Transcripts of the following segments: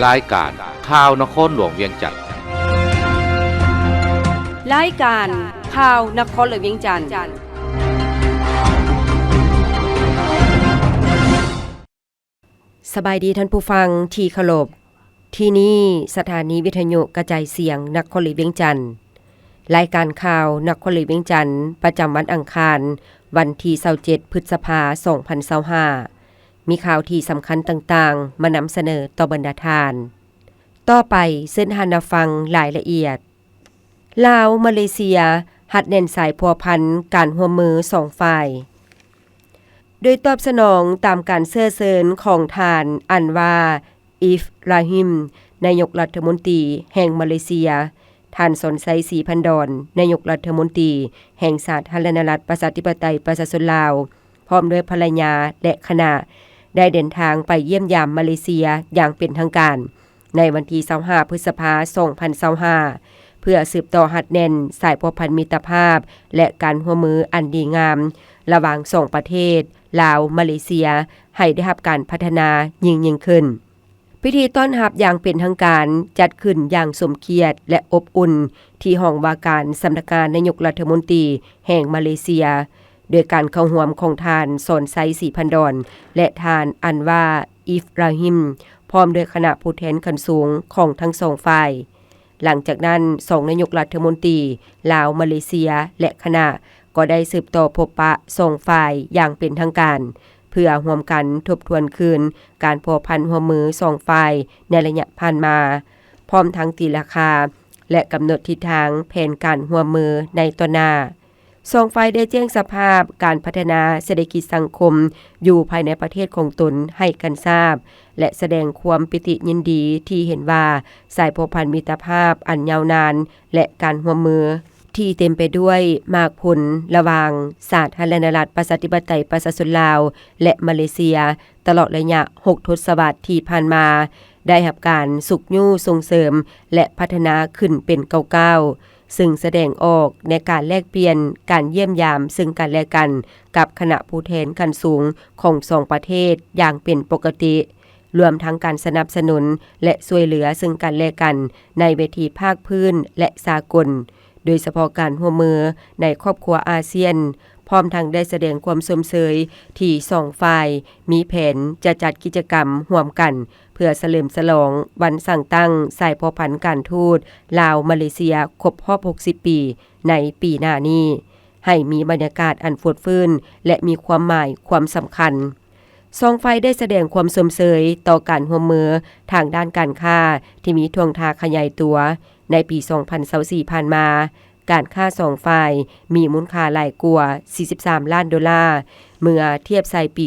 รายการข่าวนครหลวงเวียงจันทน์รายการข่าวนครหลวงเวียงจันทน์สบายดีท่านผู้ฟังที่เคารพที่นี่สถานีวิทยุกระจายเสียงนครหลวงเวียงจันทน์รายการข่าวนครหลวงเวียงจันทน์ประจำวันอังคารวันที่27พฤษภาคม2025มีข่าวที่สำคัญต่างๆมานำเสนอต่อบรรดาทานต่อไปเส้นทางรับฟังรายละเอียดลาวมาเลเซียหัดแน่นสายพัวพันการร่วมมือ2ฝ่ายโดยตอบสนองตามการเสื้อเสริญของทานอันว่าอิฟราฮิมนายกรัฐมนตรีแห่งมาเลเซียท่านสนไซศรีพันดอนนายกรัฐมนตรีแห่งสาธารณรัฐประชาธิปไตยประชาชนลาวพร้อมด้วยภรรยาและคณะได้เดินทางไปเยี่ยมยามมาเลเซียอย่างเป็นทางการในวันที่25พฤษภาคม2025เพื่อสืบต่อหัดแน่นสายพัวพันมิตรภาพและการร่วมมืออันดีงามระหว่าง2ประเทศลาวมาเลเซียให้ได้รับการพัฒนายิ่งขึ้นพิธีต้อนรับอย่างเป็นทางการจัดขึ้นอย่างสมเกียรติและอบอุ่นที่ห้องว่าการสำนักงานนายกรัฐมนตรีแห่งมาเลเซียโดยการเข้าร่วมของทานสอนไซศรีพันดอนและทานอันว่าอิฟราฮิมพร้อมด้วยคณะผู้แทนขั้นสูงของทั้งสองฝ่ายหลังจากนั้น2นายกรัฐมนตรีลาวมาเลเซียและคณะก็ได้สืบต่อพบปะ2ฝ่ายอย่างเป็นทางการเพื่อร่วมกันทบทวนคืนการพัวพันร่วมมือ2ฝ่ายในระยะผ่านมาพร้อมทั้งตีราคาและกำหนดทิศทางแผนการร่วมมือในต่อหน้า2ฝ่ายได้แจ้งสภาพการพัฒนาเศรษฐกิจสังคมอยู่ภายในประเทศของตนให้กันทราบและแสดงความปิติยินดีที่เห็นว่าสายพัวพันมิตรภาพอันยาวนานและการร่วมมือที่เต็มไปด้วยมากผลระหว่างสาธารณรัฐประชาธิปไตยประชาชนลาวและมาเลเซียตลอดระยะ6ทศวรรษที่ผ่านมาได้รับการสุขยู่ส่งเสริมและพัฒนาขึ้นเป็นก้าวซึ่งแสดงออกในการแลกเปลี่ยนการเยี่ยมยามซึ่งกันและกันกับคณะผู้แทนขั้นสูงของ2ประเทศอย่างเป็นปกติรวมทั้งการสนับสนุนและช่วยเหลือซึ่งกันและกันในเวทีภาคพื้นและสากลโดยเฉพาะการร่วมมือในครอบครัวอาเซียนพร้อมทั้งได้แสดงความสมเสยที่2ฝ่ายมีแผนจะจัดกิจกรรมร่วมกันเพื่อเฉลิมฉลองวันสั่งตั้งสายพัวพันการทูตลาวมาเลเซียครบรอบ60ปีในปีหน้านี้ให้มีบรรยากาศอันฟดฟื้นและมีความหมายความสำคัญ2ฝ่ายได้แสดงความสมเสยต่อการร่วมมือทางด้านการค้าที่มีท่วงท่าขยายตัวในปี2024ผ่านมาการค้า2ฝ่ายมีมูลค่าหลายกว่า$43 ล้านเมื่อเทียบใส่ปี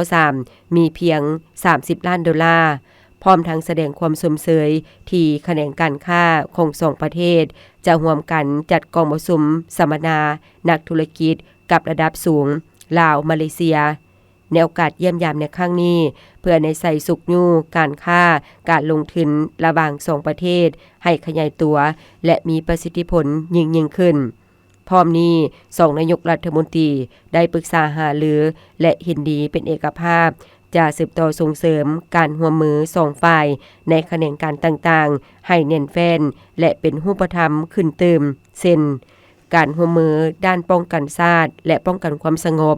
2023มีเพียง$30 ล้านพร้อมทั้งแสดงความสมเสยที่แขนงการค้าของ2ประเทศจะร่วมกันจัดกองประชุมสัมมนานักธุรกิจกับระดับสูงลาวมาเลเซียในโอกาสเยี่ยมยามในครั้งนี้เพื่อในใส่สุขยู่การค้าการลงทุนระหว่าง2ประเทศให้ขยายตัวและมีประสิทธิผลยิ่งขึ้นพร้อมนี้2นายกรัฐมนตรีได้ปรึกษาหารือและเห็นดีเป็นเอกภาพจะสืบต่อส่งเสริมการร่วมมือ2ฝ่ายในแขนงการต่างๆให้แน่นแฟ้นและเป็นรูปธรรมขึ้นเติมเช่นการร่วมมือด้านป้องกันชาติและป้องกันความสงบ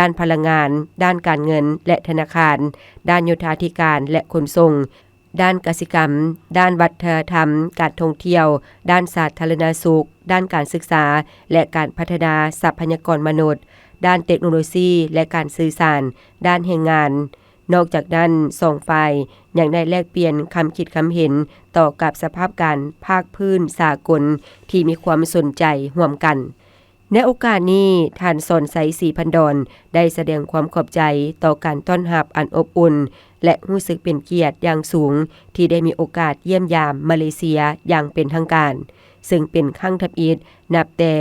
ด้านพลังงานด้านการเงินและธนาคารด้านโยธาธิการและขนส่งด้านกสิกรรมด้านวัฒนธรรมการท่องเที่ยวด้านสาธารณสุขด้านการศึกษาและการพัฒนาทรัพยากรมนุษย์ด้านเทคโนโลยีและการสื่อสารด้านแรงงานนอกจากนั้น2ฝ่ายยังได้แลกเปลี่ยนคำคิดคำเห็นต่อกับสภาพการภาคพื้นสากลที่มีความสนใจร่วมกันในโอกาสนี้ท่านสอนไซศรีพันดอนได้แสดงความขอบใจต่อการต้อนรับอันอบอุ่นและรู้สึกเป็นเกียรติอย่างสูงที่ได้มีโอกาสเยี่ยมยามมาเลเซียอย่างเป็นทางการซึ่งเป็นครั้งทับอิฐนับแต่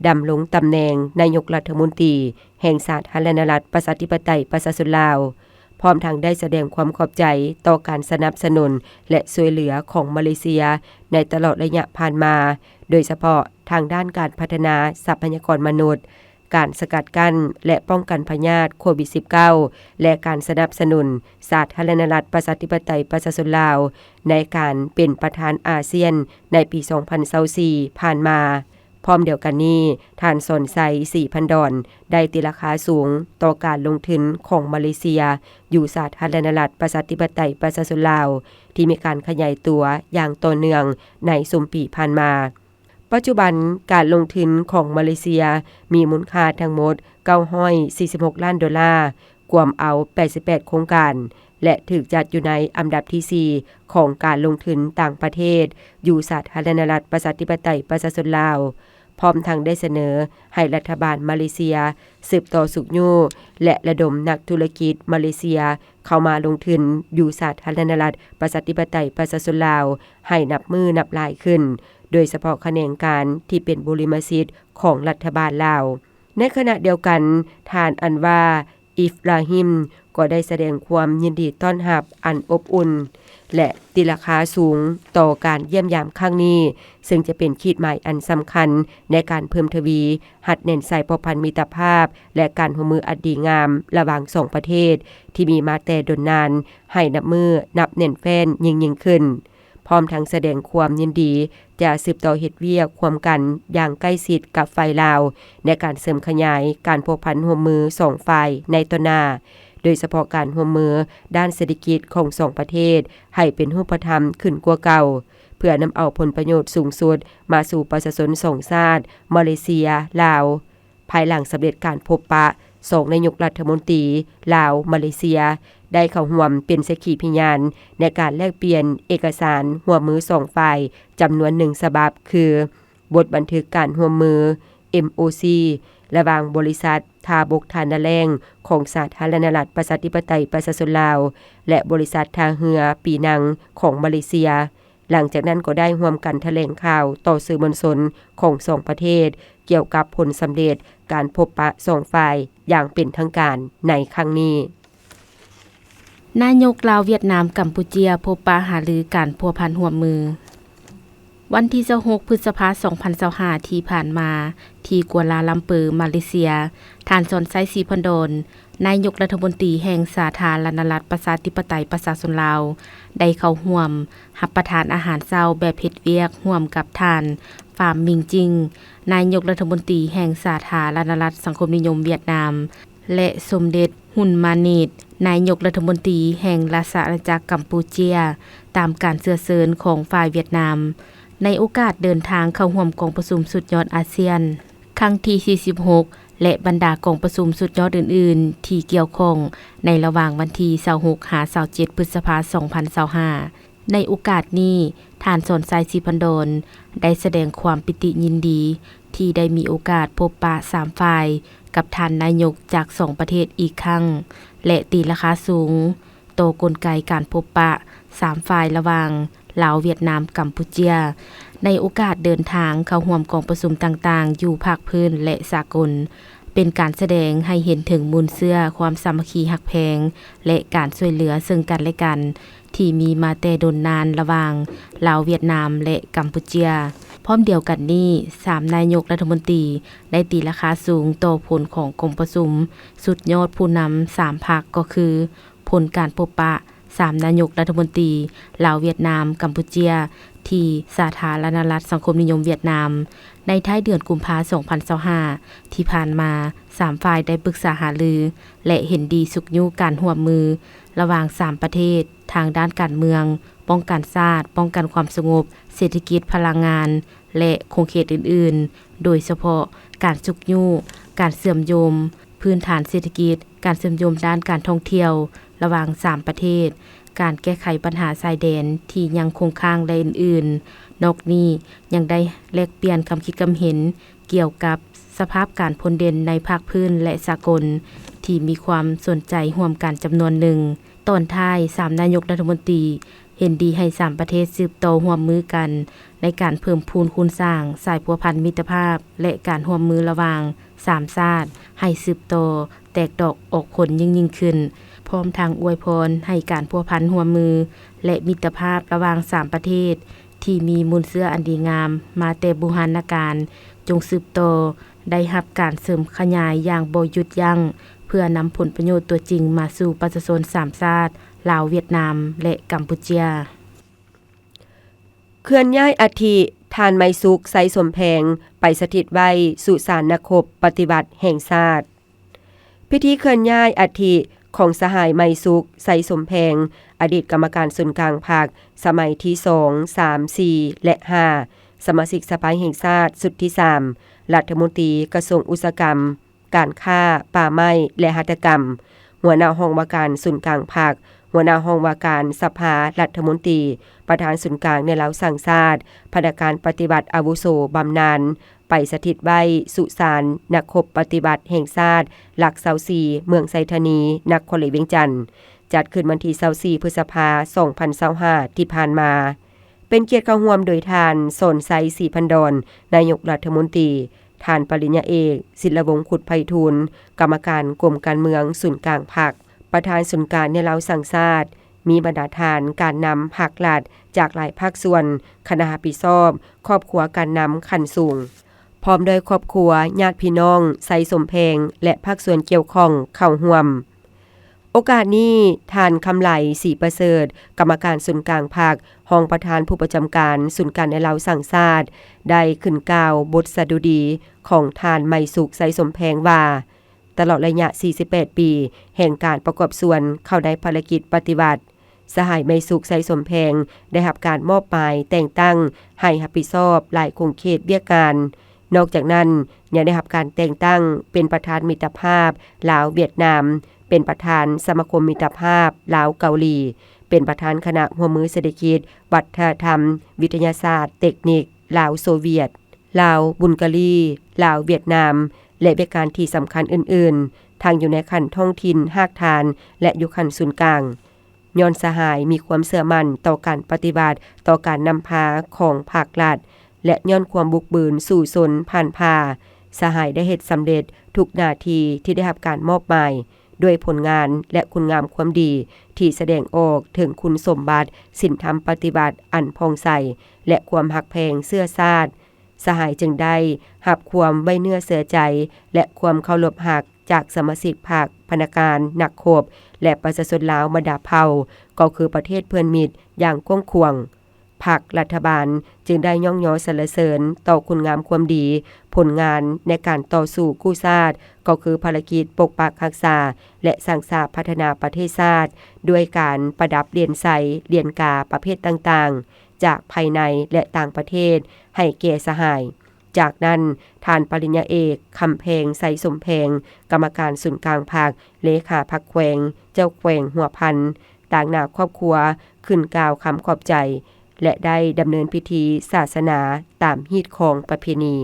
ดำรงตำแหน่งนายกรัฐมนตรีแห่งสาธารณรัฐประชาธิปไตยประชาชนลาวพร้อมทั้งได้แสดงความขอบใจต่อการสนับสนุนและช่วยเหลือของมาเลเซียในตลอดระยะผ่านมาโดยเฉพาะทางด้านการพัฒนาทรัพยากรมนุษย์ การสกัดกั้นและป้องกันพยาธิโควิด -19 และการสนับสนุนสาธารณรัฐประชาธิปไตยประชาชนลาวในการเป็นประธานอาเซียนในปี 2024 ผ่านมาพร้อมเดียวกันนี้ท่านสนไซ 4,000 ดอนได้ตีราคาสูงต่อการลงทุนของมาเลเซียอยู่สาธารณรัฐประชาธิปไตยประชาชนลาวที่มีการขยายตัวอย่างต่อเนื่องในสุมปีผ่านมาปัจจุบันการลงทุนของมาเลเซียมีมูลค่าทั้งหมด$946 ล้านกวมเอา88โครงการและถูกจัดอยู่ในอันดับที่ 4 ของการลงทุนต่างประเทศอยู่สาธารณรัฐประชาธิปไตยประชาชนลาวพร้อมทั้งได้เสนอให้รัฐบาลมาเลเซียสืบต่อสุขยู่และระดมนักธุรกิจมาเลเซียเข้ามาลงทุนอยู่สาธารณรัฐประชาธิปไตยประชาชนลาวให้นับมือนับหลายขึ้นโดยเฉพาะแขนงการที่เป็นบริมสิทธิ์ของรัฐบาลลาวในขณะเดียวกันท่านอันว่าอิฟราฮิมก็ได้แสดงความยินดีต้อนรับอันอบอุ่นและตีราคาสูงต่อการเยี่ยมยามครั้งนี้ซึ่งจะเป็นขีดหมายอันสำคัญในการเพิ่มทวีหัดเน้นใส่พันมิตรภาพและการร่วมมืออันดีงามระหว่างสองประเทศที่มีมาแต่ดนนานให้นับมือนับแน่นแฟ้นยิ่งขึ้นพร้อมทั้งแสดงความยินดีจะสืบต่อเฮ็ดเวียกความกันอย่างใกล้ชิดกับฝ่ายลาวในการเสริมขยายการพัวพันร่วมมือ2ฝ่ายในต่อหน้าโดยเฉพาะการร่วมมือด้านเศรษฐกิจของ2ประเทศให้เป็นรูปธรรมขึ้นกว่าเก่าเพื่อนำเอาผลประโยชน์สูงสุดมาสู่ประชาชน2ชาติมาเลเซียลาวภายหลังสำเร็จการพบปะ2นายกรัฐมนตรีลาวมาเลเซียได้เข้าร่วมเป็นสักขีพยานในการแลกเปลี่ยนเอกสารร่วมมือ2ฝ่ายจำนวน1ฉบับคือบทบันทึกการร่วมมือ MOC ระหว่างบริษัททาบกทานแรงของสาธารณรัฐประชาธิปไตยประชาชนลาวและบริษัททางเรือปีนังของมาเลเซียหลังจากนั้นก็ได้ร่วมกันแถลงข่าวต่อสื่อมวลชนของ2ประเทศเกี่ยวกับผลสำเร็จการพบปะ2ฝ่ายอย่างเป็นทางการในครั้งนี้นายกลาวเวียดนามกัมพูเชียพบปะหารือการพัวพันร่วมมือวันที่26พฤษภาคม2025ที่ผ่านมาที่กัวลาลัมเปอร์มาเลเซียท่านสอนไซซีพันโดนนายกรัฐมนตรีแห่งสาธารณรัฐประชาธิปไตยประชาชนลาวได้เข้าร่วมรับประทานอาหารเช้าแบบเฮ็ดเวียกร่วมกับท่านฟามมิงจิงนายกรัฐมนตรีแห่งสาธารณรัฐสังคมนิยมเวียดนามและสมเด็จฮุนมานีดนายกรัฐมนตรีแห่งราชอาณาจักรกัมพูเชียตามการเชื้อเชิญของฝ่ายเวียดนามในโอกาสเดินทางเข้าร่วมกองประชุมสุดยอดอาเซียนครั้งที่46และบรรดากองประชุมสุดยอดอื่นๆที่เกี่ยวข้องในระหว่างวันที่26 27 พฤษภาคม 2025ในโอกาสนี้ท่านสอนไซซีพันโดนได้แสดงความปิติยินดีที่ได้มีโอกาสพบปะ3ฝ่ายกับท่านนายกจาก2ประเทศอีกครั้งและตีราคาสูงโตกลไกการพบปะ3ฝ่ายระหว่างลาวเวียดนามกัมพูเชียในโอกาสเดินทางเข้าร่วมกองประชุมต่างๆอยู่ภาคพื้นและสากลเป็นการแสดงให้เห็นถึงมูลเชื่อความสามัคคีฮักแพงและการช่วยเหลือซึ่งกันและกันที่มีมาแต่ดนนานระหว่างลาวเวียดนามและกัมพูเชียพร้อมเดียวกันนี้3นายกรัฐมนตรีได้ตีราคาสูงต่อผลของกองประชุมสุดยอดผู้นำ3พรรคก็คือผลการพบปะ3นายกรัฐมนตรีลาวเวียดนามกัมพูเชียที่สาธารณรัฐสังคมนิยมเวียดนามในท้ายเดือนกุมภาพันธ์ 2025ที่ผ่านมา3ฝ่ายได้ปรึกษาหารือและเห็นดีสุขอยู่การร่วมมือระหว่าง3ประเทศทางด้านการเมืองป้องกันชาติป้องกันความสงบเศรษฐกิจพลังงานและคงเขตอื่นๆโดยเฉพาะการสุขอยู่การเสื่อมโยมพื้นฐานเศรษฐกิจการเสื่อมโยมด้านการท่องเที่ยวระหว่าง3ประเทศการแก้ไขปัญหาชายแดนที่ยังคงค้างและอื่นๆนอกนี้ยังได้แลกเปลี่ยนความคิดความเห็นเกี่ยวกับสภาพการพ้นเด่นในภาคพื้นและสากลที่มีความสนใจร่วมกันจำนวนหนึ่งตอนท้าย3นายกรัฐมนตรีเห็นดีให้3ประเทศสืบต่อร่วมมือกันในการเพิ่มพูนคุณสร้างสายพัวพันมิตรภาพและการร่วมมือระหว่าง3ชาติให้สืบต่อแตกดอกออกผลยิ่งขึ้นพร้อมทางอวยพรให้การพัวพันร่วมมือและมิตรภาพระหว่าง3ประเทศที่มีมูลเชื้ออันดีงามมาแต่บูรณาการจงสืบต่อ ได้รับการเสริมขยายอย่างบ่หยุดยั้งเพื่อนำผลประโยชน์ตัวจริงมาสู่ประชาชน3ชาติลาวเวียดนามและกัมพูชาเคลื่อนย้ายอัฐิทานไม้สุกไสสมแพงไปสถิตไว้สุสานนักรบปฏิบัติแห่งชาติพิธีเคลื่อนย้ายอัฐิของสหายไม้สุกไสสมแพงอดีตกรรมการส่วนกลางภาคสมัยที่2 3 4และ5สมาชิกสภาแห่งชาติสุดที่3รัฐมนตรีกระทรวงอุตสาหกรรมการค้าป่าไม้และหัตถกรรมหัวหน้าห้องว่าการส่วนกลางภาคหัวหน้าห้องว่าการสภารัฐมนตรีประธานศูนย์กลางในเหล่าสังชาติพนักงานปฏิบัติอาวุโสบำนาญไปสถิตไว้สุสานนักรบปฏิบัติแห่งชาติหลัก24เมืองไซธานีนครหลวงเวียงจันทน์จัดขึ้นวันที่24พฤษภาคม2025ที่ผ่านมาเป็นเกียรติเข้าร่วมโดยทานสนไซศรีพันดรนายกรัฐมนตรีทานปริญญาเอกศิลวงศ์ขุดไพฑูรย์กรรมการกรมการเมืองศูนย์กลางภาคประธานศูนย์การในเหล่าสังชาติมีบรรดาทานการนำภาครัฐจากหลายภาคส่วนคณะรับผิดชอบครอบครัวการนำขั้นสูงพร้อมโดยครอบครัวญาติพี่น้องไสสมแพงและภาคส่วนเกี่ยวข้องเข้าร่วมโอกาสนี้ทานคำไหลศรีประเสริฐกรรมการศูนย์กลางภาครองประธานผู้ประจำการศูนย์การในเหล่าสังชาติได้ขึ้นกล่าวบทสดุดีของทานไม้สุกไสสมแพงว่าตลอดระยะ48ปีแห่งการประกอบส่วนเข้าในภารกิจปฏิบัติสหายไม้สุกไสสมแพงได้รับการมอบหมายแต่งตั้งให้รับผิดชอบหลายโครงเขตเวียกการนอกจากนั้นยังได้รับการแต่งตั้งเป็นประธานมิตรภาพลาวเวียดนามเป็นประธานสมาคมมิตรภาพลาวเกาหลีเป็นประธานคณะหัวมือเศรษฐกิจวัฒนธรรมวิทยาศาสตร์เทคนิคลาวโซเวียตลาวบุลการีลาวเวียดนามและเวียกการที่สำคัญอื่นๆทางอยู่ในขั้นท้องถิ่นภาคฐานและอยู่ขั้นศูนย์กลางย้อนสหายมีความเชื่อมั่นต่อการปฏิบัติต่อการนำพาของภาครัฐและย้อนความบุกบืนสู่ชนผ่านพาสหายได้เฮ็ดสำเร็จทุกหน้าที่ที่ได้รับการมอบหมายด้วยผลงานและคุณงามความดีที่แสดงออกถึงคุณสมบัติศีลธรรมปฏิบัติอันพองใสและความหักแพงเสื้อชาติสหายจึงได้รับความไว้เนื้อเสือใจและความเคารพหักจากสมาชิกภาคพนักงานนักรบและประชาชนลาวบรรดาเผ่าก็คือประเทศเพื่อนมิตรอย่างกว้างขวางภาครัฐบาลจึงได้ย่องยอสรรเสริญต่อคุณงามความดีผลงานในการต่อสู้กู้ชาติก็คือภารกิจปกปักรักษาและสร้างสรรค์พัฒนาประเทศชาติด้วยการประดับเหรียญใสเหรียญกาประเภทต่างๆจากภายในและต่างประเทศให้แก่สหายจากนั้นทานปริญญาเอกคำแพงไสสมแพงกรรมการศูนย์กลางภาคเลขาพรรคแขวงเจ้าแขวงหัวพันต่างหน้าครอบครัวขึ้นกล่าวคำขอบใจและได้ดำเนินพิธีศาสนาตามฮีตของประเพณี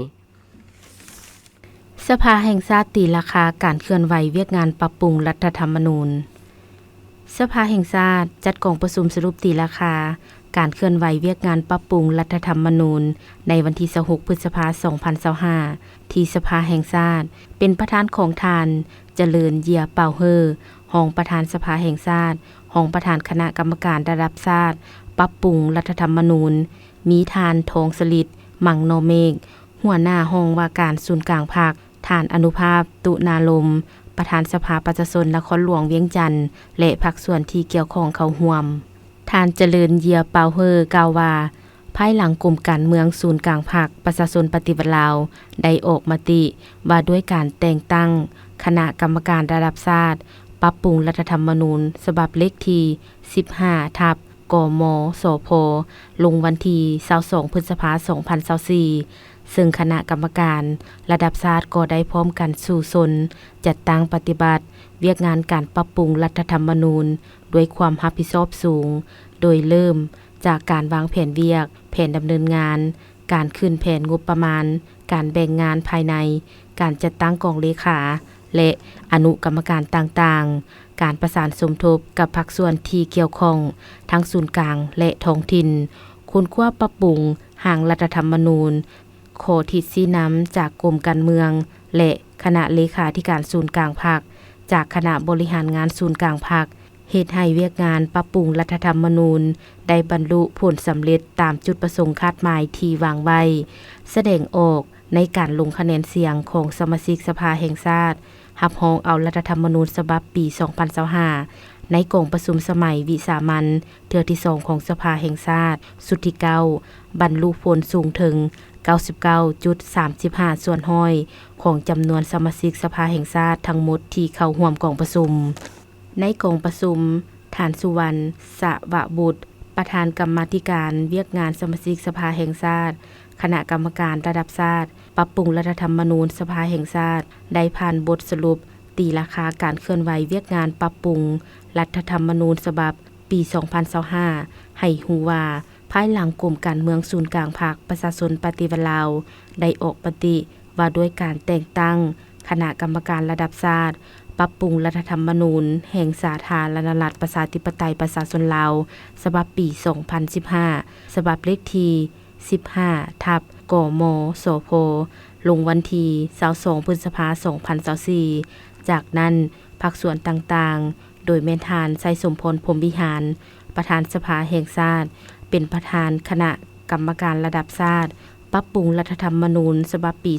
สภาแห่งชาติตีราคาการเคลื่อนไหวเวียกงานปรับปรุงรัฐธรรมนูญสภาแห่งชาติจัดกองประชุมสรุปตีราคาการเคลื่อนไหวเวียกงานปรับปรุงรัฐธรรมนูญในวันที่26พฤษภาคม2025ที่สภาแห่งชาติเป็นประธานของทานเจริญเยียเป่าเฮอรองประธานสภาแห่งชาติรองประธานคณะกรรมการระดับชาติปรับปรุงรัฐธรรมนูญมีทานทองสลิดมังโนเมฆหัวหน้าห้องว่าการศูนย์กลางภาคทานอนุภาพตุนาลมประธานสภาประชาชนนครหลวงเวียงจันทน์และภาคส่วนที่เกี่ยวข้องเข้าร่วมทานเจริญเยียเปาเฮอกล่าวว่าภายหลังกลุ่มการเมืองศูนย์กลางภาคประชาชนปฏิบัติลาวได้ออกมติว่าด้วยการแต่งตั้งคณะกรรมการระดับชาติปรับปรุงรัฐธรรมนูญฉบับเลขที่15/กมสพลงวันที่22พฤษภาคม2024ซึ่งคณะกรรมการระดับชาติก็ได้พร้อมกันสู่ชนจัดตั้งปฏิบัติเวียกงานการปรับปรุงรัฐธรรมนูญด้วยความรับผิดชอบสูงโดยเริ่มจากการวางแผนเวียกแผนดำเนินงานการขึ้นแผนงบประมาณการแบ่งงานภายในการจัดตั้งกองเลขาและอนุกรรมการต่างๆการประสานสมทบกับภาคส่วนที่เกี่ยวข้องทั้งศูนย์กลางและท้องถิ่นควรคว้าปรับปรุงร่างรัฐธรรมนูญขอทิศชี้นำจากกรมการเมืองและคณะเลขาธิการศูนย์กลางภาคจากคณะบริหารงานศูนย์กลางภาคเฮ็ดให้เวียกงานปรับปรุงรัฐธรรมนูญได้บรรลุผลสำเร็จตามจุดประสงค์คาดหมายที่วางไว้แสดงออก ในการลงคะแนนเสียงของสมาชิกสภาแห่งชาติรับรองเอารัฐธรรมนูญฉบับปี 2025ในกองประชุมสมัยวิสามัญเทื่อที่ 2 ของสภาแห่งชาติสุดที่ 9 บรรลุผลสูงถึง 99.35 ส่วนห้อยของจำนวนสมาชิกสภาแห่งชาติทั้งหมดที่เข้าร่วมกองประชุมในกองประชุมท่านสุวรรณสวบุตรประธานกรรมาธิการเวียกงานสมาชิกสภาแห่งชาติคณะกรรมการระดับชาติปรับปรุงรัฐธรรมนูญสภาแห่งชาติได้ผ่านบทสรุปตีราคาการเคลื่อนไหวเวียกงานปรับปรุงรัฐธรรมนูญฉบับปี 2025ให้ฮู้ว่าภายหลังกรมการเมืองศูนย์กลางภาคประชาชนปฏิวัติลาวได้ออกปฏิว่าด้วยการแต่งตั้งคณะกรรมการระดับชาติปรับปรุงรัฐธรรมนูญแห่งสาธารณรัฐประชาธิปไตยประชาชนลาวฉบับปี 2015ฉบับเลขที่15/กมสพลงวันที่22พฤษภาคม 2024จากนั้นภาคส่วนต่างๆโดยแม่นทานไสสมพลพรหมวิหารประธานสภาแห่งชาติเป็นประธานคณะกรรมการระดับชาติปรับปรุงรัฐธรรมนูญฉบับปี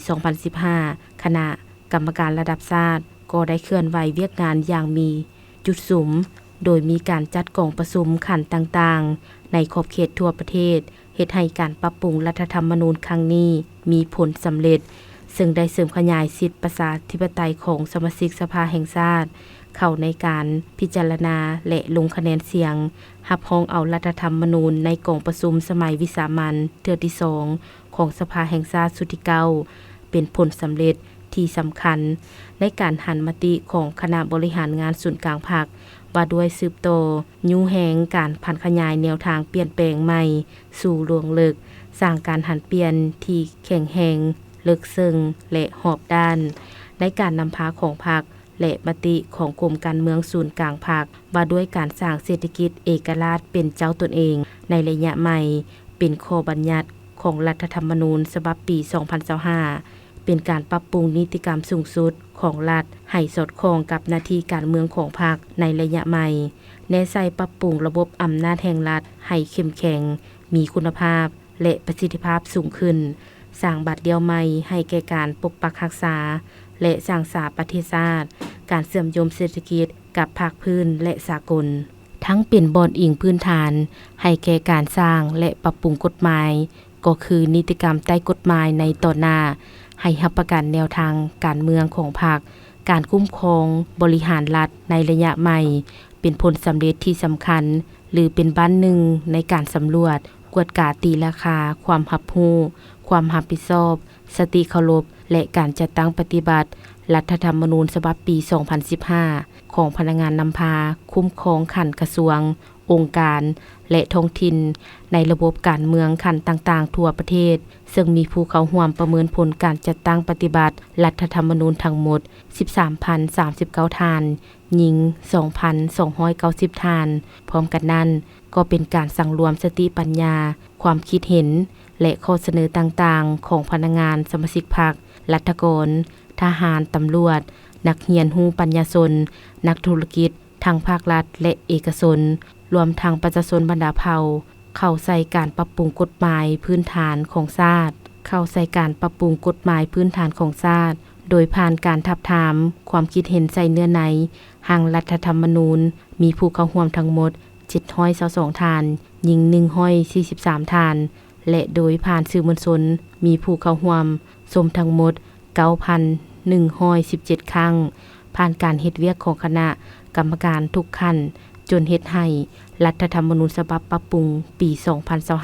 2015คณะกรรมการระดับชาติก็ได้เคลื่อนไหวเวียกงานอย่างมีจุดสุมโดยมีการจัดกองประชุมขันต่างๆในขอบเขตทั่วประเทศเฮ็ดให้การปรับปรุงรัฐธรรมนูญครั้งนี้มีผลสำเร็จซึ่งได้เสริมขยายสิทธิประชาธิปไตยของสมาชิกสภาแห่งชาติเข้าในการพิจารณาและลงคะแนนเสียงรับรองเอารัฐธรรมนูญในกองประชุมสมัยวิสามัญเทื่อที่ 2ของสภาแห่งชาติสุดที่ 9เป็นผลสำเร็จที่สำคัญในการหันมติของคณะบริหารงานศูนย์กลางภาคว่าด้วยสืบโตยูแหงการพันขยายแนวทางเปลี่ยนแปลงใหม่สู่ลวงลึกสร้างการหันเปลี่ยนที่แข็งแรงลึกซึ้งและหอบด้านในการนำพาของพรรคและมติของกรมการเมืองศูนย์กลางภาคว่าด้วยการสร้างเศรษฐกิจเอกราชเป็นเจ้าตนเองในระยะใหม่เป็นข้อบัญญัติของรัฐธรรมนูญฉบับปี 2025เป็นการปรับปรุงนิติกรรมสูงสุดของรัฐให้สอดคล้องกับหน้าที่การเมืองของพรรคในระยะใหม่แนใส่ปรับปรุงระบบอำนาจแห่งรัฐให้เข้มแข็งมีคุณภาพและประสิทธิภาพสูงขึ้นสร้างบัตรเดียวใหม่ให้แก่การปกปักรักษาและสร้างสาประเทศชาติการเสื่อมโยมเศรษฐกิจกับภาคพื้นและสากลทั้งเป็นบอนอิงพื้นฐานให้แก่การสร้างและปรับปรุงกฎหมายก็คือนิติกรรมใต้กฎหมายในต่อหน้าให้รับประกันแนวทางการเมืองของพรรคการคุ้มครองบริหารรัฐในระยะใหม่เป็นผลสำเร็จที่สำคัญหรือเป็นบ้านหนึ่งในการสำรวจกวดกาตีราคาความรับรู้ความรับผิดชอบสติเคารพและการจัดตั้งปฏิบัติรัฐธรรมนูญฉบับปี 2015ของพนักงานนำพาคุ้มครองขันกระทรวงองค์การและท้องถิ่นในระบบการเมืองขันต่างๆทั่วประเทศซึ่งมีผู้เข้าร่วมประเมินผลการจัดตั้งปฏิบัติรัฐธรรมนูญทั้งหมด 13,039 ท่านหญิง 2,290 ท่านพร้อมกันนั้นก็เป็นการสังรวมสติปัญญาความคิดเห็นและข้อเสนอต่างๆของพนักงานสมาชิกพรรครัฐกรทหารตำรวจนักเรียนฮู้ปัญญาชนนักธุรกิจทางภาครัฐและเอกชนรวมทั้งประชาชนบรรดาเผ่าเข้าใส่การปรับปรุงกฎหมายพื้นฐานของชาติเข้าใส่การปรับปรุงกฎหมายพื้นฐานของชาติโดยผ่านการทับถามความคิดเห็นใส่เนื้อในทางรัฐธรรมนูญมีผู้เข้าร่วมทั้งหมด722ท่านหญิง143ท่านและโดยผ่านสื่อมวลชนมีผู้เข้าร่วมชมทั้งหมด 9,117 ครั้งผ่านการเฮ็ดเวียกของคณะกรรมการทุกขั้นจนเฮ็ดให้รัฐธรรมนูญฉบับปรับปรุงปี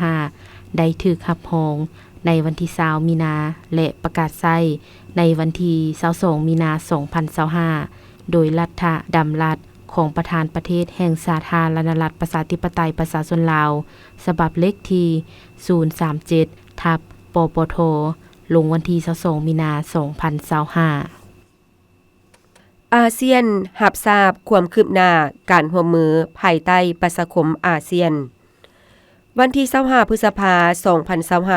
2025ได้ถูกรับรองในวันที่20มีนาและประกาศใช้ในวันที่22มีนา2025โดยรัฐดำรัฐของประธานประเทศแห่งสาธารณรัฐประชาธิปไตยประชาชนลาวฉบับเลขที่037/ปปทลงวันที่22มีนา2025อาเซียนรับทราบความคืบหน้าการร่วมมือภายใต้ประชาคมอาเซียนวันที่25พฤษภาคม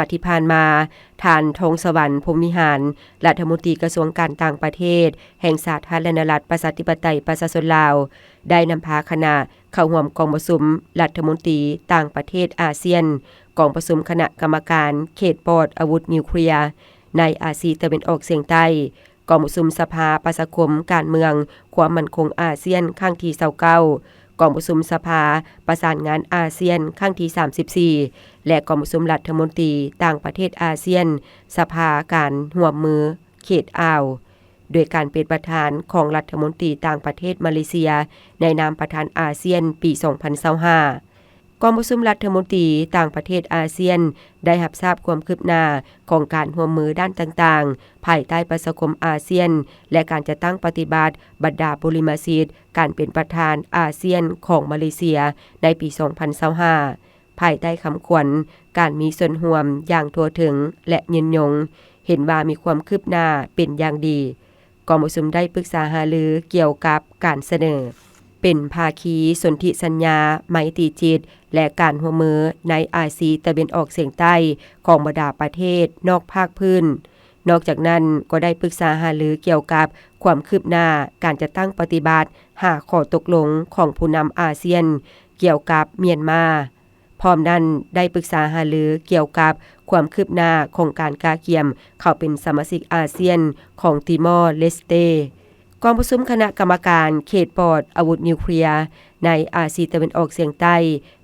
2025ที่ผ่านมาท่านธงสวรรค์พรหมวิหารรัฐมนตรีกระทรวงการต่างประเทศแห่งสาธารณรัฐประชาธิปไตยประชาชนลาวได้นำพาคณะเข้าร่วมกองประชุมรัฐมนตรีต่างประเทศอาเซียนกองประชุมคณะกรรมการเขตปลอดอาวุธนิวเคลียร์ ในอาซีตะวันออกเฉียงใต้กองประชุมสภาประชาคมการเมืองความมั่นคงอาเซียนครั้งที่29กองประชุมสภาประสานงานอาเซียนครั้งที่34และกองประชุมรัฐมนตรีต่างประเทศอาเซียนสภาการร่วมมือเขตอ่าวโดยการเป็นประธานของรัฐมนตรีต่างประเทศมาเลเซียในนามประธานอาเซียนปี 2025กองประชุมรัฐมนตรีต่างประเทศอาเซียนได้รับทราบความคืบหน้าของการร่วมมือด้านต่างๆภายใต้ประชาคมอาเซียนและการจะตั้งปฏิบัติบรรดาปริมาซีดการเป็นประธานอาเซียนของมาเลเซียในปี 2025ภายใต้คำขวัญการมีส่วนร่วมอย่างทั่วถึงและยืนยงเห็นว่ามีความคืบหน้าเป็นอย่างดีกองประชุมได้ปรึกษาหารือเกี่ยวกับการเสนอเป็นภาคีสนธิสัญญาไมตรีจิตและการร่วมมือในอาซีตะวันออกเฉียงใต้ของบรรดาประเทศนอกภาคพื้นนอกจากนั้นก็ได้ปรึกษาหารือเกี่ยวกับความคืบหน้าการจะตั้งปฏิบัติหาข้อตกลงของผู้นำอาเซียนเกี่ยวกับเมียนมาพร้อมนั้นได้ปรึกษาหารือเกี่ยวกับความคืบหน้าของการกาเกียมเข้าเป็นสมาชิกอาเซียนของติมอร์เลสเตกองประชุมคณะกรรมการเขตปลอดอาวุธนิวเคลียร์ในอาซีตะวันออกเฉียงใต้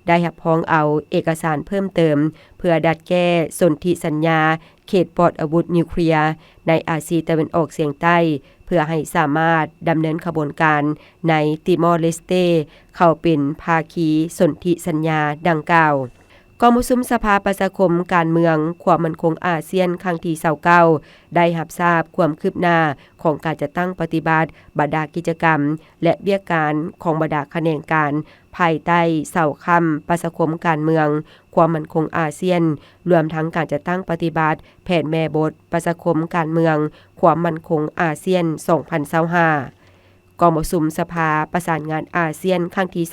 ได้รับพ้องเอาเอกสารเพิ่มเติมเพื่อดัดแก้สนธิสัญญาเขตปลอดอาวุธนิวเคลียร์ในอาซีตะวันออกเฉียงใต้เพื่อให้สามารถดำเนินขบวนการในติมอร์เลสเตเข้าเป็นภาคีสนธิสัญญาดังกล่าวกองประชุมสภาประชาคมการเมืองความมั่นคงอาเซียนครั้งที่29ได้รับทราบความคืบหน้าของการจัดตั้งปฏิบัติบรรดากิจกรรมและเวียกการของบรรดาแขนงการภายใต้เสาค้ำประชาคมการเมืองความมั่นคงอาเซียนรวมทั้งการจัดตั้งปฏิบัติแผนแม่บทประชาคมการเมืองความมั่นคงอาเซียน 2025กองประชุมสภาประสานงานอาเซียนครั้งที่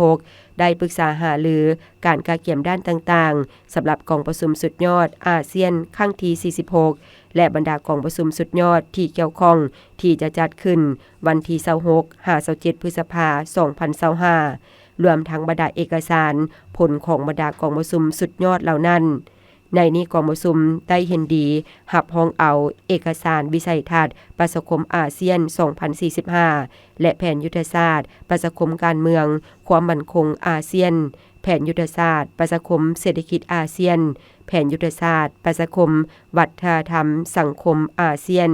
36ได้ปรึกษาหารือการกาเกียมด้านต่างๆสำหรับกองประชุมสุดยอดอาเซียนครั้งที่46และบรรดากองประชุมสุดยอดที่เกี่ยวข้องที่จะจัดขึ้นวันที่26-27 พฤษภาคม 2025รวมทั้งบรรดาเอกสารผลของบรรดากองประชุมสุดยอดเหล่านั้นในนี้กองประชุมได้เห็นดีหับห้องเอาเอกสารวิสัยทัศน์ประชาคมอาเซียน 2045 และแผนยุทธศาสตร์ประชาคมการเมืองความมั่นคงอาเซียนแผนยุทธศาสตร์ประชาคมเศรษฐกิจอาเซียนแผนยุทธศาสตร์ประชาคมวัฒนธรรมสังคมอาเซียน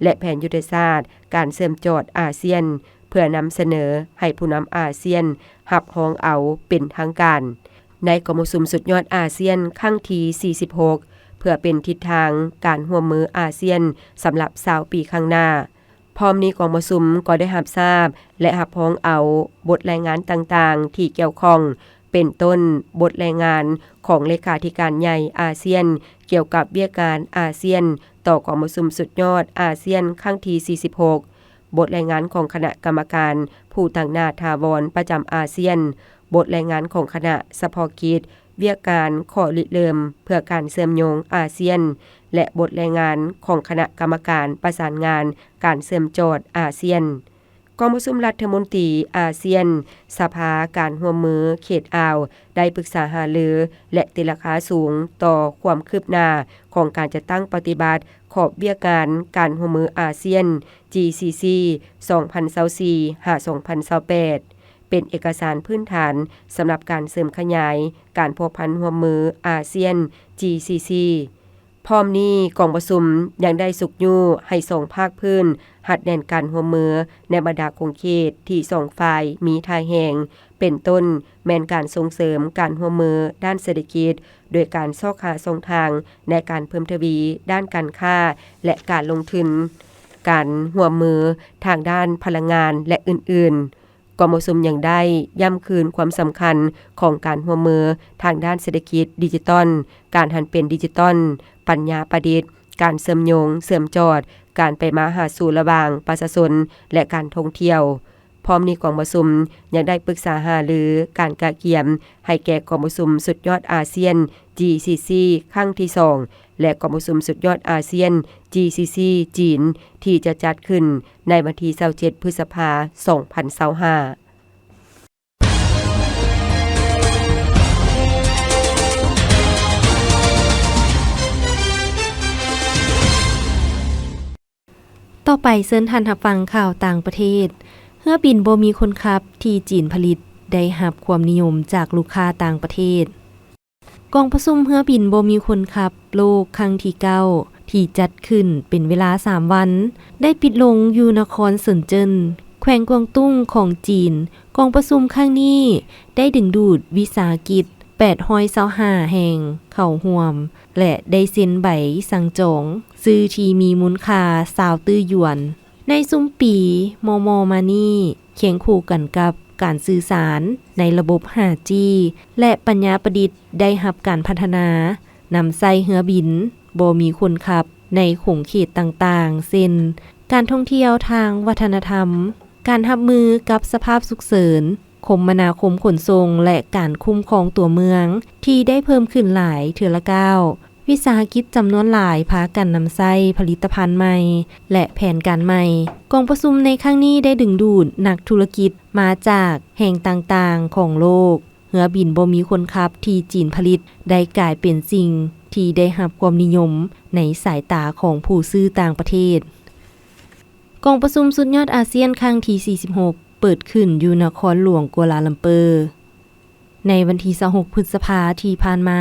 และแผนยุทธศาสตร์การเสริมจอดอาเซียนเพื่อนำเสนอให้ผู้นำอาเซียนหับห้องเอาเป็นทางการในกองประชุมสุดยอดอาเซียนครั้งที่46เพื่อเป็นทิศทางการร่วมมืออาเซียนสำหรับ20ปีข้างหน้าพร้อมนี้กองประชุมก็ได้รับทราบและรับพ้องเอาบทรายงานต่างๆที่เกี่ยวข้องเป็นต้นบทรายงานของเลขาธิการใหญ่อาเซียนเกี่ยวกับเบี้ยการอาเซียนต่อกองประชุมสุดยอดอาเซียนครั้งที่46บทรายงานของคณะกรรมการผู้ตั้งหน้าถาวรประจำอาเซียนบทรายงานของคณะเฉพาะกิจเวียกการข้อริเริ่มเพื่อการเชื่อมโยงอาเซียนและบทรายงานของคณะกรรมการประสานงานการเชื่อมโจทย์อาเซียนกองประชุมรัฐมนตรีอาเซียนสภาการร่วมมือเขตอ่าวได้ปรึกษาหารือและติราคาสูงต่อความคืบหน้าของการจัดตั้งปฏิบัติขอบเบี้ยการร่วมมืออาเซียน GCC 2024-2028เป็นเอกสารพื้นฐานสำหรับการเสริมขยายการพัวพันร่วมมืออาเซียน GCC พร้อมนี้กองประชุมยังได้สุกยู่ให้ส่งภาคพื้นหัดแน่นการร่วมมือในบรรดาคงเขตที่สองฝ่ายมีทายแห่งเป็นต้นแม่นการส่งเสริมการร่วมมือด้านเศรษฐกิจโดยการซอกหาช่องทางในการเพิ่มทวีด้านการค้าและการลงทุนการร่วมมือทางด้านพลังงานและอื่นๆกองประชุมยังได้ย้ำคืนความสำคัญของการร่วมมือทางด้านเศรษฐกิจดิจิทัลการหันเป็นดิจิทัลปัญญาประดิษฐ์การเสริมโยงเสริมจอดการไปมาหาสู่ระหว่างประชาชนและการท่องเที่ยวพร้อมนี้กองประชุมยังได้ปรึกษาหารือการกะเกียมให้แก่กองประชุมสุดยอดอาเซียน GCC ครั้งที่2และกองประชุมสุดยอดอาเซียน GCC จีนที่จะจัดขึ้นในวันที่27 พฤษภาคม 2025 ต่อไปเชิญท่านรับฟังข่าวต่างประเทศเรือบินบ่มีคนขับที่จีนผลิตได้รับความนิยมจากลูกค้าต่างประเทศกองประชุมเรือบินบ่มีคนขับโลกครั้งที่9ที่จัดขึ้นเป็นเวลา3วันได้ปิดลงอยู่นครเซินเจิ้นแขวงกวางตุ้งของจีนกองประชุมครั้งนี้ได้ดึงดูดวิสาหกิจ825แห่งเข้าร่วมและได้เซ็นใบสั่งจองซื้อที่มีมูลค่า20ตื้อหยวนในซุ้มปีมมมานี่เคียงคู่กันกับการสื่อสารในระบบ 5G และปัญญาประดิษฐ์ได้รับการพัฒนานำใส่เรือบินบ่มีคนขับในขงเขตต่างๆเช่นการท่องเที่ยวทางวัฒนธรรมการรับมือกับสภาพฉุกเฉินคมนาคมขนส่งและการคุ้มครองตัวเมืองที่ได้เพิ่มขึ้นหลายเทื่อละก้าววิสาหกิจจำนวนหลายพากันนำใส่ผลิตภัณฑ์ใหม่และแผนการใหม่กองประชุมในครั้งนี้ได้ดึงดูดนักธุรกิจมาจากแห่งต่างๆของโลกเรือบินบ่มีคนขับที่จีนผลิตได้กลายเป็นสิ่งที่ได้รับความนิยมในสายตาของผู้ซื้อต่างประเทศกองประชุมสุดยอดอาเซียนครั้งที่46เปิดขึ้นอยู่นครหลวงกัวลาลัมเปอร์ในวันที่26พฤษภาคมที่ผ่านมา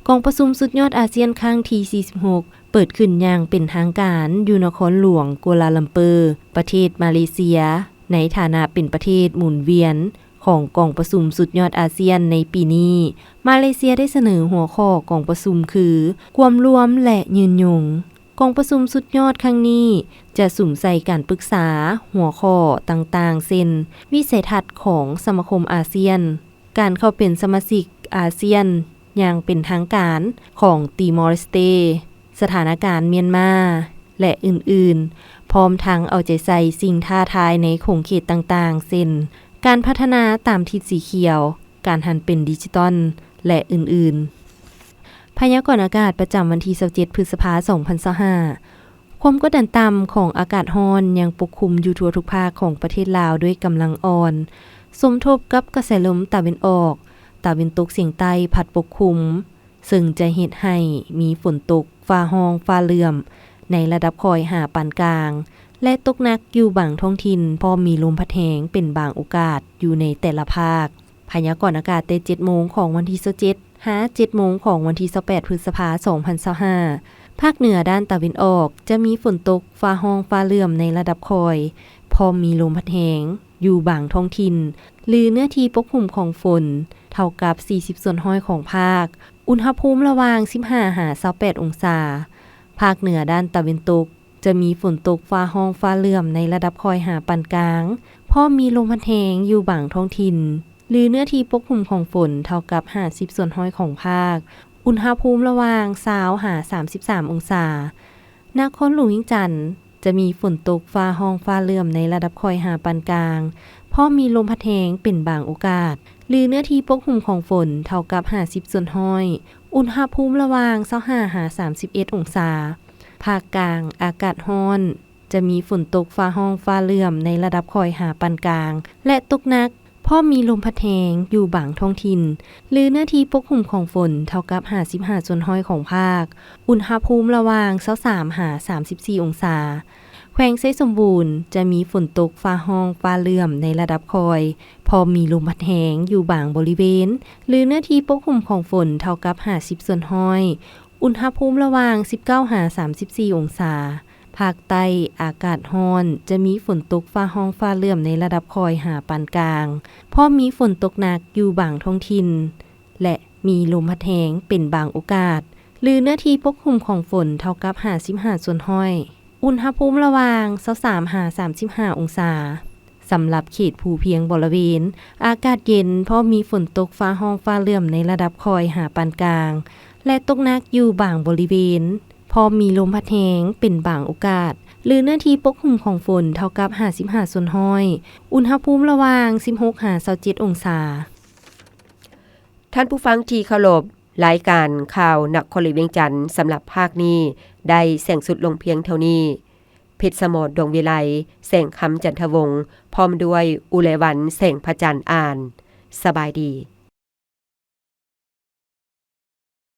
กองประชุมสุดยอดอาเซียนครั้งที่46เปิดขึ้นอย่างเป็นทางการอยู่นครหลวงกัวลาลัมเปอร์ประเทศมาเลเซียในฐานะเป็นประเทศหมุนเวียนของกองประชุมสุดยอดอาเซียนในปีนี้มาเลเซียได้เสนอหัวข้อกองประชุมคือความรวมและยืนยงกองประชุมสุดยอดครั้งนี้จะสุ่มใส่การปรึกษาหัวข้อต่างๆเช่นวิสัยทัศน์ของสมาคมอาเซียนการเข้าเป็นสมาชิกอาเซียนอย่างเป็นทางการของติมอร์เลสเตสถานการณ์เมียนมาและอื่นๆพร้อมทั้งเอาใจใส่สิ่งท้าทายในขงเขตต่างๆเช่นการพัฒนาตามทิศสีเขียวการหันเป็นดิจิตอลและอื่นๆพยากรณ์อากาศประจำวันที่27พฤษภาคม2025ความกดดันต่ำของอากาศร้อนยังปกคลุมอยู่ทั่วทุกภาคของประเทศลาวด้วยกำลังอ่อนสมทบกับกระแสลมตะวันออกตะวันตกเฉียงใต้พัดปกคลุมซึ่งจะเฮ็ดให้มีฝนตกฟ้าร้องฟ้าเหลื่อมในระดับคอยหาปานกลางและตกหนักอยู่บางท้องถิ่นพอมีลมพัดแรงเป็นบางโอกาสอยู่ในแต่ละภาคพยากรณ์อากาศแต่ 7 โมงของวันที่27หา 7 โมงของวันที่28พฤษภาคม2025ภาคเหนือด้านตะวันออกจะมีฝนตกฟ้าร้องฟ้าเหลื่อมในระดับคอยพอมีลมพัดแรงอยู่บางท้องถิ่นหรือเนื้อที่ปกคลุมของฝนเท่ากับ40ส่วนห้อยของภาคอุณหภูมิระหว่าง15หา28องศาภาคเหนือด้านตะวันตกจะมีฝนตกฟ้าร้องฟ้าเหลื่อมในระดับคอยหาปานกลางพอมีลมพัดแรงอยู่บางท้องถิ่นหรือเนื้อที่ปกคลุมของฝนเท่ากับ50ส่วนห้อยของภาคอุณหภูมิระหว่าง20หา33องศานครหลวงเวียงจันทน์จะมีฝนตกฟ้าร้องฟ้าเหลื่อมในระดับคอยหาปานกลางพอมีลมพัดแรงเป็นบางโอกาสหรือเนื้อที่ปกคลุมของฝนเท่ากับ50ส่วนห้อยอุณหภูมิระหว่าง25หา31องศาภาคกลางอากาศร้อนจะมีฝนตกฟ้าร้องฟ้าเหลื่อมในระดับคอยหาปานกลางและตกหนักพอมีลมพัดแรงอยู่บางท้องถิ่นหรือเนื้อที่ปกคลุมของฝนเท่ากับ55ส่วนห้อยของภาคอุณหภูมิระหว่าง23หา34องศาแขวงไซสมบูรณ์จะมีฝนตกฟ้าร้องฟ้าเหลื่อมในระดับคอยพอมีลมพัดแรงอยู่บางบริเวณหรือเนื้อที่ปกคลุมของฝนเท่ากับ50ส่วนห้อยอุณหภูมิระหว่าง19หา34องศาภาคใต้อากาศร้อนจะมีฝนตกฟ้าร้องฟ้าเหลื่อมในระดับคอยหาปานกลางพอมีฝนตกหนักอยู่บางท้องถิ่นและมีลมพัดแรงเป็นบางโอกาสหรือเนื้อที่ปกคลุมของฝนเท่ากับ55ส่วนห้อยอุณหภูมิระหว่าง23หา35องศาสำหรับเขตภูเพียงบริเวณอากาศเย็นพอมีฝนตกฟ้าร้องฟ้าเหลื่อมในระดับคอยหาปานกลางและตกหนักอยู่บางบริเวณพอมีลมพัดแรงเป็นบางโอกาสหรือเนื้อที่ปกคลุมของฝนเท่ากับ55ส่วนห้อยอุณหภูมิระหว่าง16หา27องศาท่านผู้ฟังที่เคารพรายการข่าวนครหลวงเวียงจันทน์สำหรับภาคนี้ได้แสงสุดลงเพียงเท่านี้เพชรสมรดวงวิไลแสงคำจันทวงศ์พร้อมด้วยอุไรวันแสงพระจันทร์อ่านสบายดี